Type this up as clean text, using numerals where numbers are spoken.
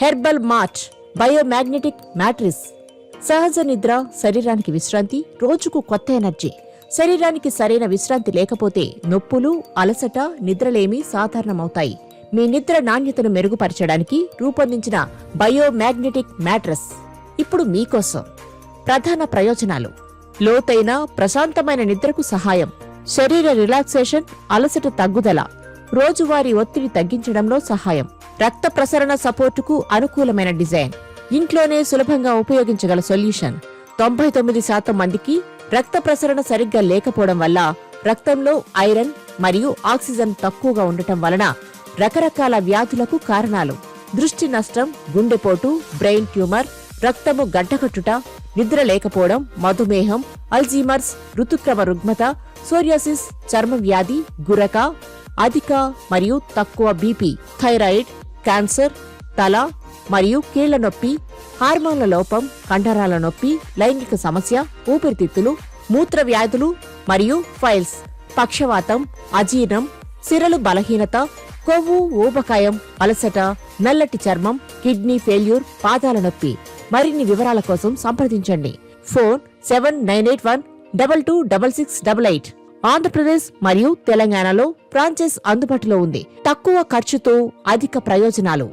Herbal March biomagnetic mattress. సహజ నిద్ర శరీరానికి విశ్రాంతి, రోజుకు కొత్త ఎనర్జీ. శరీరానికి సరైన విశ్రాంతి లేకపోతే నొప్పులు, అలసట, నిద్రలేమి సాధారణమవుతాయి. మీ నిద్ర నాణ్యతను మెరుగుపరచడానికి రూపొందించిన బయోమాగ్నెటిక్ మ్యాట్రిస్ ఇప్పుడు మీకోసం. ప్రధాన ప్రయోజనాలు: లోతైన ప్రశాంతమైన నిద్రకు సహాయం, శరీర రిలాక్సేషన్, అలసట తగ్గుదల, రోజువారీ ఒత్తిడి తగ్గించడంలో సహాయం, రక్త ప్రసరణ సపోర్టుకు అనుకూలమైన డిజైన్, ఇంట్లోనే సులభంగా ఉపయోగించగల సొల్యూషన్. 99% మందికి రక్త ప్రసరణ సరిగ్గా లేకపోవడం వల్ల రక్తంలో ఐరన్ మరియు ఆక్సిజన్ తక్కువగా ఉండటం వలన రకరకాల వ్యాధులకు కారణాలు. దృష్టి నష్టం, గుండెపోటు, బ్రెయిన్ ట్యూమర్, రక్తము గడ్డకట్టుట, నిద్ర లేకపోవడం, మధుమేహం, అల్జీమర్స్, ఋతుక్రమ రుగ్మత, సోరియాసిస్, చర్మ వ్యాధి, గురక, అధిక మరియు తక్కువ బీపీ, థైరాయిడ్, క్యాన్సర్, తల మరియు కీళ్ల నొప్పి, హార్మోన్ల లోపం, కండరాల నొప్పి, లైంగిక సమస్య, ఊపిరితిత్తులు, మూత్ర వ్యాధులు మరియు ఫైల్స్, పక్షవాతం, అజీర్ణం, సిరలు బలహీనత, కొవ్వు, ఊబకాయం, అలసట, నల్లటి చర్మం, కిడ్నీ ఫెయిల్యూర్, పాదాల నొప్పి. మరిన్ని వివరాల కోసం సంప్రదించండి. ఫోన్ 7981226688. ఆంధ్రప్రదేశ్ మరియు తెలంగాణలో ఫ్రాంచైజ్ అందుబాటులో ఉంది. తక్కువ ఖర్చుతో అధిక ప్రయోజనాలు.